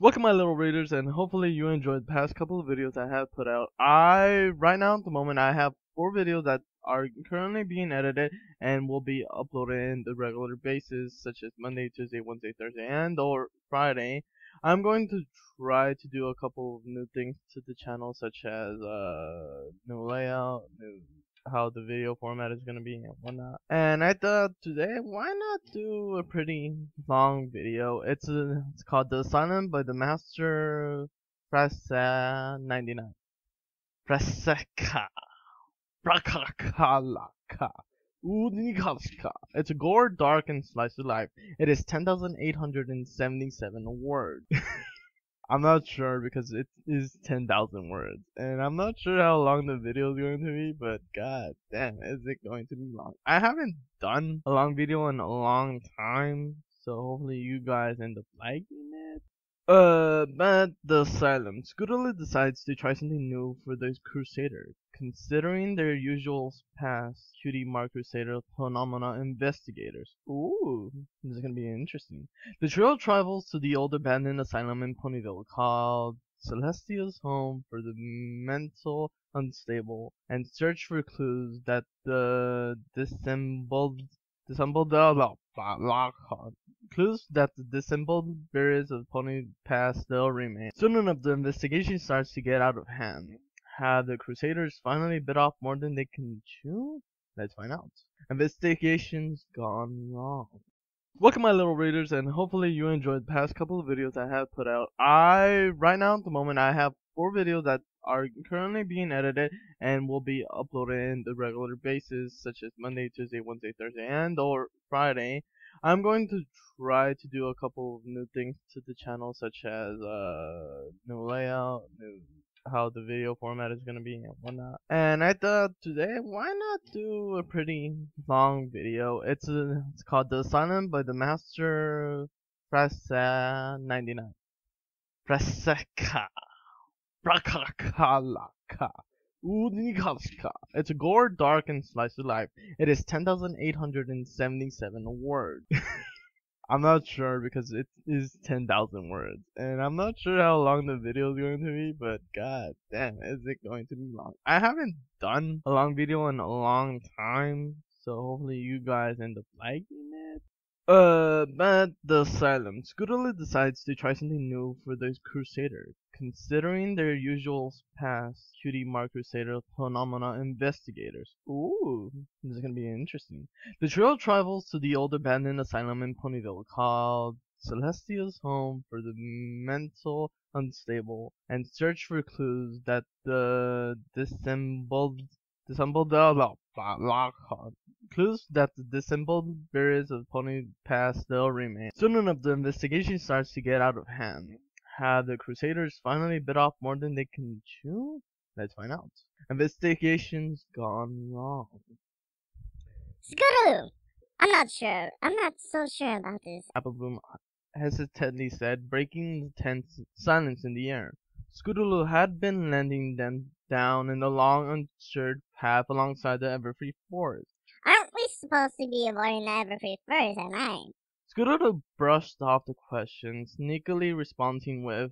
Welcome my little readers, and hopefully you enjoyed the past couple of videos I have put out. Right now at the moment I have 4 videos that are currently being edited and will be uploaded on the regular basis, such as Monday, Tuesday, Wednesday, Thursday, and or Friday. I'm going to try to do a couple of new things to the channel, such as new layout, new how the video format is gonna be and whatnot. And I thought today, why not do a pretty long video? It's called The Asylum by the Master Prasa 99. Praseka Prakakalaka Udnikalska. It's a gore, dark, and slice of life. It is 10,877 words. I'm not sure because it is 10,000 words, and I'm not sure how long the video is going to be, but god damn, is it going to be long. I haven't done a long video in a long time, so hopefully you guys end up liking it. But the asylum. Scootaloo decides to try something new for the Crusaders. Considering their usual past, Cutie Crusader Paranormal investigators. Ooh, this is gonna be interesting. The trio travels to the old abandoned asylum in Ponyville called Celestia's home for the mental unstable and search for clues that the disembodied clues that the disembodied spirits of pony past still remain. Soon enough, the investigation starts to get out of hand. Have the Crusaders finally bit off more than they can chew? Let's find out. Investigation's gone wrong. Welcome my little readers, and hopefully you enjoyed the past couple of videos I have put out. Right now at the moment I have 4 videos that are currently being edited and will be uploaded on the regular basis, such as Monday, Tuesday, Wednesday, Thursday, and or Friday. I'm going to try to do a couple of new things to the channel, such as new layout, new how the video format is gonna be and whatnot. And I thought today, why not do a pretty long video? It's called The Asylum by the Master Prasa 99. Praseka Prakakalaka Udnikalska. It's a gore, dark, and slice of life. It is 10,877 words. I'm not sure because it is 10,000 words, and I'm not sure how long the video is going to be, but god damn, is it going to be long. I haven't done a long video in a long time, so hopefully you guys end up liking it. But the asylum. Scootaloo decides to try something new for the Crusaders. Considering their usual past, Cutie Crusader Paranormal investigators. Ooh, this is gonna be interesting. The trio travels to the old abandoned asylum in Ponyville called Celestia's home for the mental unstable and search for clues that the disembodied clues that the disembodied spirits of pony past still remain. Soon enough, the investigation starts to get out of hand. Have the Crusaders finally bit off more than they can chew? Let's find out. Investigation's gone wrong. Scootaloo! I'm not so sure about this. Apple Bloom hesitantly said, breaking the tense silence in the air. Scootaloo had been leading them down in the long, undisturbed path alongside the Everfree forest. Aren't we supposed to be avoiding the Everfree first at night? Scootaloo brushed off the question, sneakily responding with,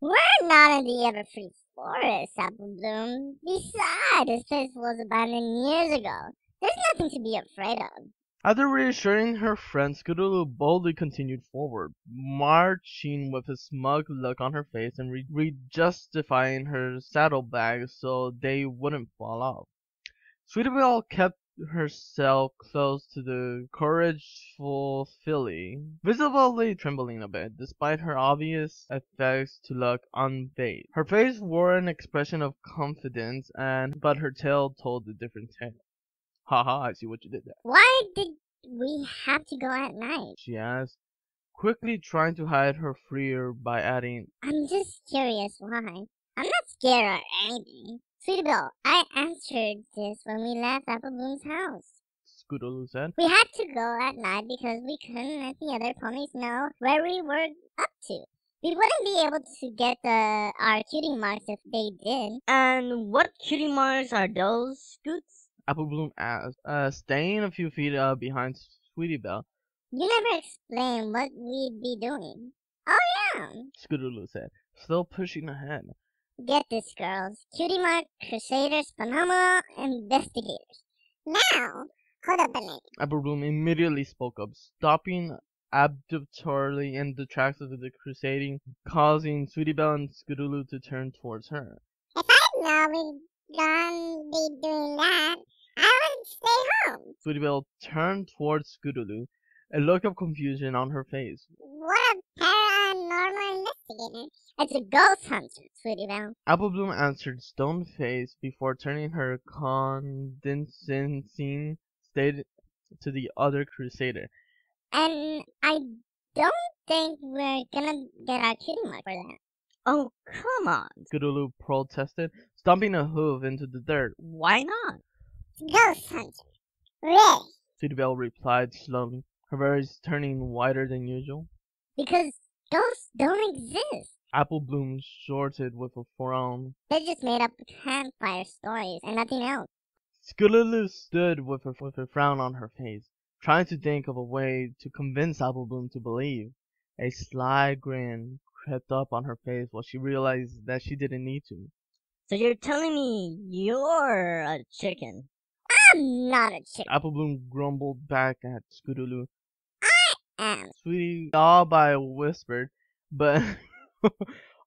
We're not in the Everfree forest, Apple Bloom. Besides, this place was abandoned years ago. There's nothing to be afraid of. After reassuring her friend, Scootaloo boldly continued forward, marching with a smug look on her face and re-justifying her saddlebags so they wouldn't fall off. Sweetbelle kept herself close to the courageful filly, visibly trembling a bit, despite her obvious efforts to look unfazed. Her face wore an expression of confidence, but her tail told a different tale. Haha, I see what you did there. Why did we have to go at night? She asked, quickly trying to hide her fear by adding, I'm just curious why. I'm not scared or anything. Sweetbelle, I answered this when we left Apple Bloom's house. Scootaloo said. We had to go at night because we couldn't let the other ponies know where we were up to. We wouldn't be able to get our cutie marks if they did. And what cutie marks are those, Scoots? Apple Bloom asked, staying a few feet behind Sweetbelle. You never explained what we'd be doing. Oh yeah. Scootaloo said, still pushing ahead. Get this, girls. Cutie Mark, Crusaders, Paranormal, Investigators. Now, hold up a minute. Apple immediately spoke up, stopping abductorily in the tracks of the crusading, causing Sweetie Belle and Scootaloo to turn towards her. If I know we're gonna be doing that, I would stay home. Sweetie Belle turned towards Scootaloo, a look of confusion on her face. What a paranormal investigator. It's a ghost hunter, Sweetie Belle. Apple Bloom answered stone-faced before turning her condescending state to the other crusader. And I don't think we're gonna get our cutie mark for that. Oh, come on. Scootaloo protested, stomping a hoof into the dirt. Why not? Ghost hunter. Really? Sweetie Belle replied slowly, her eyes turning whiter than usual. Because ghosts don't exist. Apple Bloom shorted with a frown. They just made up campfire stories and nothing else. Scootaloo stood with a frown on her face, trying to think of a way to convince Apple Bloom to believe. A sly grin crept up on her face while she realized that she didn't need to. So you're telling me you're a chicken? I'm not a chicken. Apple Bloom grumbled back at Scootaloo. Am. All by whispered, but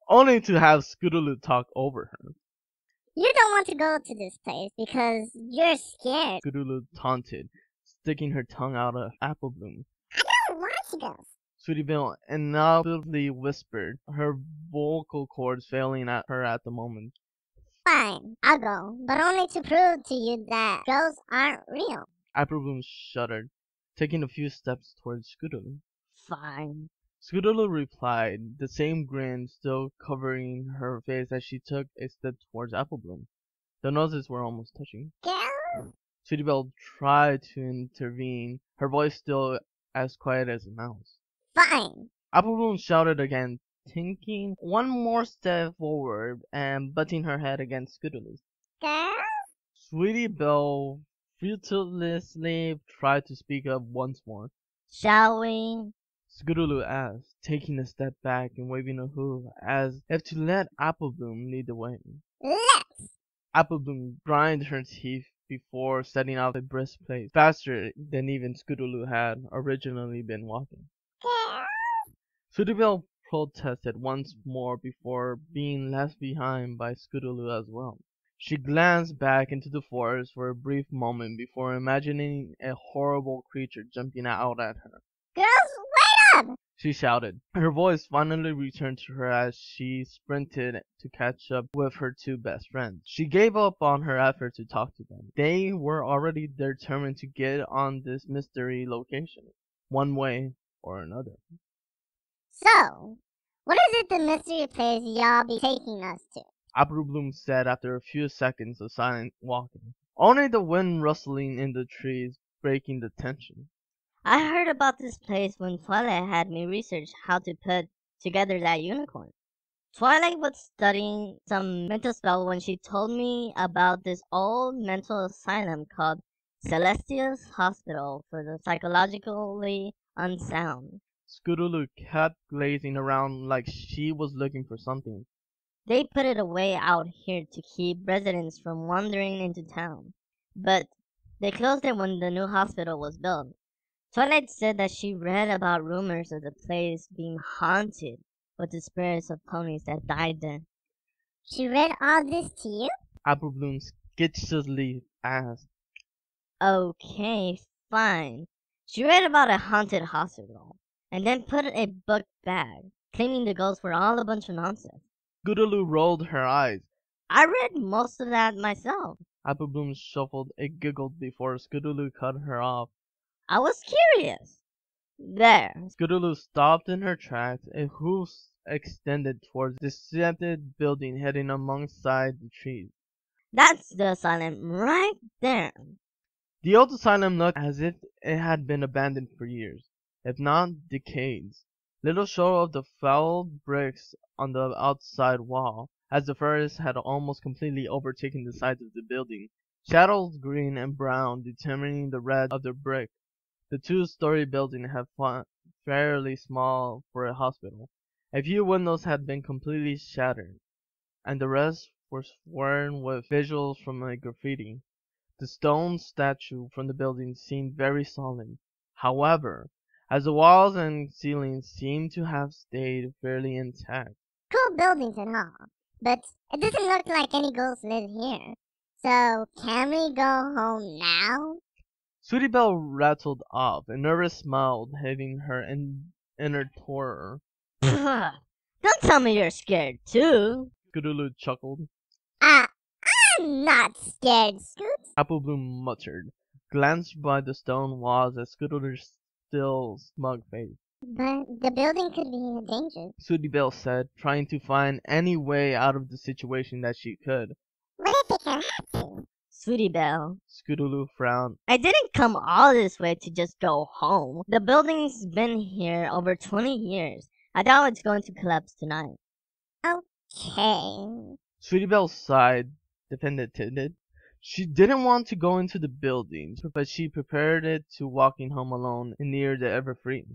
only to have Scootaloo talk over her. You don't want to go to this place because you're scared. Scootaloo taunted, sticking her tongue out at Apple Bloom. I don't want to go. Sweetie Belle inaudibly whispered, her vocal cords failing at her at the moment. Fine, I'll go, but only to prove to you that ghosts aren't real. Apple Bloom shuddered, taking a few steps towards Scootaloo. Fine. Scootaloo replied, the same grin still covering her face as she took a step towards Apple Bloom. The noses were almost touching. Girls? Sweetie Belle tried to intervene, her voice still as quiet as a mouse. Fine. Apple Bloom shouted again, taking one more step forward and butting her head against Scootaloo's. Girls? Sweetie Belle fruitlessly tried to speak up once more. Shall we? Scootaloo asked, taking a step back and waving a hoof as if to let Apple Bloom lead the way. Let's. Apple Bloom grinded her teeth before setting out a brisk pace, faster than even Scootaloo had originally been walking. Girls? Sweetie Belle protested once more before being left behind by Scootaloo as well. She glanced back into the forest for a brief moment before imagining a horrible creature jumping out at her. Girls, wait up! She shouted. Her voice finally returned to her as she sprinted to catch up with her two best friends. She gave up on her effort to talk to them. They were already determined to get on this mystery location, one way or another. So, what is it the mystery place y'all be taking us to? Apple Bloom said after a few seconds of silent walking. Only the wind rustling in the trees breaking the tension. I heard about this place when Twilight had me research how to put together that unicorn. Twilight was studying some mental spell when she told me about this old mental asylum called Celestia's Hospital for the Psychologically Unsound. Scootaloo kept glazing around like she was looking for something. They put it away out here to keep residents from wandering into town, but they closed it when the new hospital was built. Twilight said that she read about rumors of the place being haunted with the spirits of ponies that died there. She read all this to you? Apple Bloom skitishly asked. Okay, fine. She read about a haunted hospital, and then put a book back, claiming the ghosts were all a bunch of nonsense. Scootaloo rolled her eyes. I read most of that myself. Apple Bloom shuffled a giggle before Scootaloo cut her off. I was curious. There. Scootaloo stopped in her tracks, a hoof extended towards the scented building heading alongside the trees. That's the asylum right there. The old asylum looked as if it had been abandoned for years, if not decades. Little show of the fouled bricks on the outside wall, as the forest had almost completely overtaken the sides of the building. Shadows green and brown determining the red of the brick. The two-story building had fairly small for a hospital, A few windows had been completely shattered, and the rest were sworn with visuals from a graffiti. The stone statue from the building seemed very solid. However, as the walls and ceilings seemed to have stayed fairly intact. Cool buildings and all, but it doesn't look like any ghosts live here. So, can we go home now? Sweetie Belle rattled off, a nervous smile hitting her inner terror. Don't tell me you're scared too. Scootaloo chuckled. I'm not scared, Scoot. Apple Bloom muttered, glanced by the stone walls at Scootaloo's still smug face. But the building could be in danger. Sweetie Belle said, trying to find any way out of the situation that she could. What if it can happen? Sweetie Belle, Scootaloo frowned. I didn't come all this way to just go home. The building's been here over 20 years. I doubt it's going to collapse tonight. Okay. Sweetie Belle sighed, defended. She didn't want to go into the building, but she prepared it to walking home alone near the Everfree.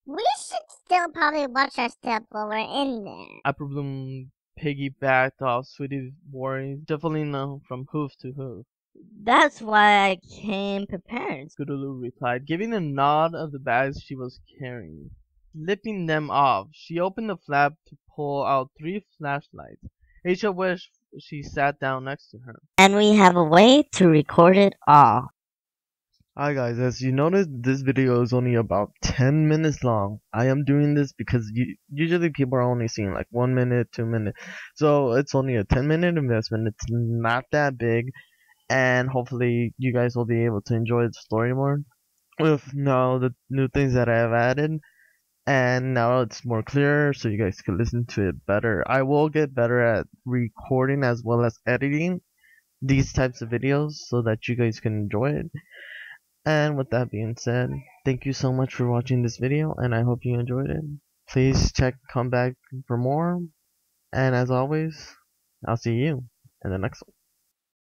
We should still probably watch our step while we're in there. Apple Bloom piggybacked off Sweetie's worries, shuffling from hoof to hoof. That's why I came prepared. Scootaloo replied, giving a nod of the bags she was carrying. Lifting them off, she opened the flap to pull out 3 flashlights, each of which she sat down next to her. And we have a way to record it all. Hi guys, as you noticed, this video is only about 10 minutes long. I am doing this because usually people are only seeing like 1 minute, 2 minutes. So it's only a 10-minute investment. It's not that big. And hopefully you guys will be able to enjoy the story more with now the new things that I have added. And now it's more clear so you guys can listen to it better. I will get better at recording as well as editing these types of videos so that you guys can enjoy it. And with that being said, thank you so much for watching this video, and I hope you enjoyed it. Please come back for more, and as always, I'll see you in the next one.